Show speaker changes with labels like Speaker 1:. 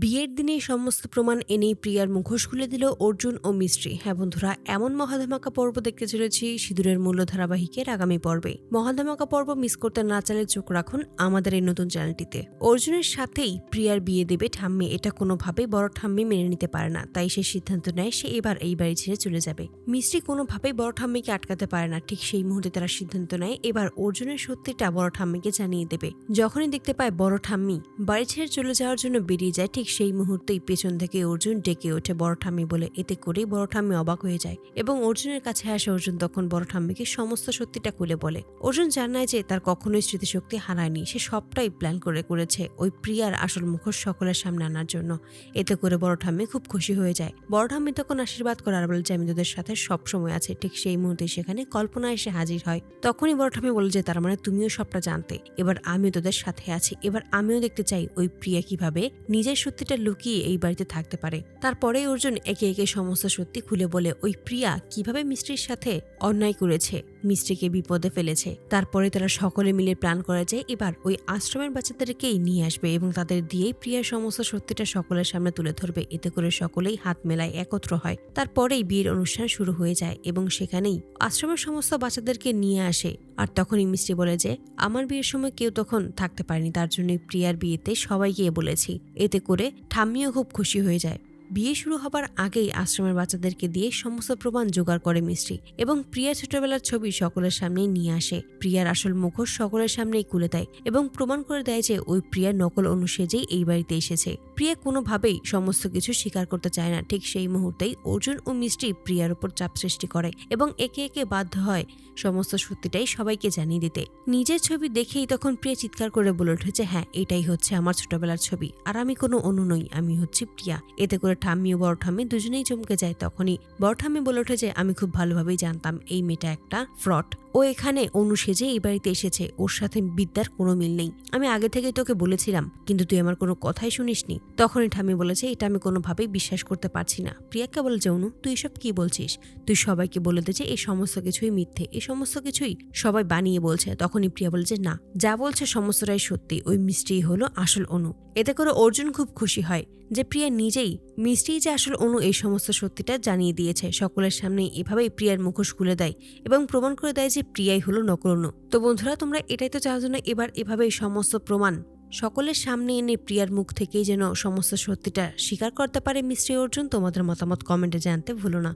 Speaker 1: বিয়ের দিনে সমস্ত প্রমাণ এনেই প্রিয়ার মুখোশ খুলে দিল অর্জুন ও মিস্ত্রি। হ্যাঁ বন্ধুরা, এমন মহাধামাকা পর্ব দেখতে চলেছি সিঁদুরের মূল্য ধারাবাহিকের আগামী পর্বে। মহাধামাকা পর্ব মিস করতে না চাইলে চোখ রাখুন আমাদের এই নতুন চ্যানেলটিতে। অর্জুনের সাথেই প্রিয়ার বিয়ে দেবে ঠাম্মি, এটা কোনোভাবেই বড় ঠাম্মি মেনে নিতে পারে না, তাই সে সিদ্ধান্ত নেয় সে এবার এই বাড়ি ছেড়ে চলে যাবে। মিস্ত্রি কোনোভাবেই বড় ঠাম্মিকে আটকাতে পারে না। ঠিক সেই মুহূর্তে তারা সিদ্ধান্ত নেয় এবার অর্জুনের সত্যিটা বড় ঠাম্মিকে জানিয়ে দেবে। যখনই দেখতে পায় বড় ঠাম্মি বাড়ি ছেড়ে চলে যাওয়ার জন্য বেরিয়ে যায়, ঠিক সেই মুহূর্তেই পেছন থেকে অর্জুন ডেকে ওঠে বড় ঠাম্মি বলে। এতে করেই বড় ঠাম্মি অবাক হয়ে যায় এবং অর্জুনের কাছে আসে। অর্জুন তখন বড় ঠাম্মিকে সমস্ত সত্যিটা খুলে বলে। অর্জুন জানায় যে তার কখনোই স্মৃতিশক্তি হারায়নি, সে সবটাই প্ল্যান করে করেছে ওই প্রিয়ার আসল মুখোশ সকলের সামনে আনার জন্য। এতে করে বড় ঠাম্মি খুব খুশি হয়ে যায়। বড় ঠাম্মি তখন আশীর্বাদ করে আর বলে যে আমি তোদের সাথে সব সময় আছে। ঠিক সেই মুহূর্তে সেখানে কল্পনা এসে হাজির হয়। তখনই বড় ঠাম্মি বলে যে তার মানে তুমিও সবটা জানতে, এবার আমিও তোদের সাথে আছি। এবার আমিও দেখতে চাই ওই প্রিয়া কিভাবে নিজের সত্যিটা লুকিয়ে এই বাড়িতে থাকতে পারে। তারপরে অর্জুন একে একে সমস্ত সত্যি খুলে বলে ওই প্রিয়া কিভাবে মিস্ত্রির সাথে অন্যায় করেছে, মিস্ত্রিকে বিপদে ফেলেছে। তারপরে তারা সকলে মিলে প্ল্যান করে যে এবার ওই আশ্রমের বাচ্চাদেরকেই নিয়ে আসবে এবং তাদের দিয়েই প্রিয়ার সমস্ত সত্যিটা সকলের সামনে তুলে ধরবে। এতে করে সকলেই হাত মেলায় একত্র হয়। তারপরেই বিয়ের অনুষ্ঠান শুরু হয়ে যায় এবং সেখানেই আশ্রমের সমস্ত বাচ্চাদেরকে নিয়ে আসে। আর তখনই মিস্ত্রি বলে যে আমার বিয়ের সময় কেউ তখন থাকতে পারেনি, তার জন্য প্রিয়ার বিয়েতে সবাই গিয়ে বলেছি। এতে করে ঠাম্মিও খুব খুশি হয়ে যায়। বিয়ে শুরু হবার আগেই আশ্রমের বাচ্চাদেরকে দিয়ে সমস্ত প্রমাণ জোগাড় করে মিস্ত্রি এবং প্রিয়ার ছোটবেলার ছবি সকলের সামনেই নিয়ে আসে। প্রিয়ার আসল মুখোশ সকলের সামনেই খুলে দেয় এবং প্রমাণ করে দেয় যে ওই প্রিয়ার নকল অনুসেজেই এই বাড়িতে এসেছে। প্রিয়া কোনোভাবেই সমস্ত কিছু স্বীকার করতে চায় না। ঠিক সেই মুহূর্তেই অর্জুন ও মিস্ত্রি প্রিয়ার উপর চাপ সৃষ্টি করে এবং একে একে বাধ্য হয় সমস্ত সত্যিটাই সবাইকে জানিয়ে দিতে। নিজের ছবি দেখেই তখন প্রিয়া চিৎকার করে বলে উঠেছে হ্যাঁ, এটাই হচ্ছে আমার ছোটবেলার ছবি, আর আমি কোনো অনু নই, আমি হচ্ছি প্রিয়া। এতে করে ঠাম্মি ও বড় ঠাম্মি দুজনেই চমকে যায়। তখনই বড় ঠাম্মি বলে ওঠে যে আমি খুব ভালোভাবেই জানতাম এই মেয়েটা একটা ফ্রড, ও এখানে অনু সেজে এই বাড়িতে এসেছে, ওর সাথে বিদ্যার কোনো মিল নেই। আমি আগে থেকেই তোকে বলেছিলাম, কিন্তু তুই আমার কোনো কথাই শুনিসনি। তখনই ঠাম্মি বলেছে এটা আমি কোনোভাবেই বিশ্বাস করতে পারছি না। প্রিয়াকে বলে যে অনু তুই সব কি বলছিস, তুই সবাইকে বলে দে যে এই সমস্ত কিছুই মিথ্যে, এই সমস্ত কিছুই সবাই বানিয়ে বলছে। তখনই প্রিয়া বলে যে না, যা বলছে সমস্তটাই সত্যি, ওই মিষ্টি হলো আসল অনু। এতে করে অর্জুন খুব খুশি হয় যে প্রিয়া নিজেই মিষ্টি যে আসল অনু এই সমস্ত সত্যিটা জানিয়ে দিয়েছে। সকলের সামনে এভাবেই প্রিয়ার মুখোশ খুলে দেয় এবং প্রমাণ করে দেয় যে প্রিয়াই হলো নকল অনু। তো বন্ধুরা, তোমরা এটাই তো চাও জন্য এবার এভাবেই সমস্ত প্রমাণ সকলের সামনে এনে প্রিয়ার মুখ থেকেই যেন সমস্ত সত্যিটা স্বীকার করতে পারে মিষ্টি অর্জুন। তোমাদের মতামত কমেন্টে জানতে ভুলো না।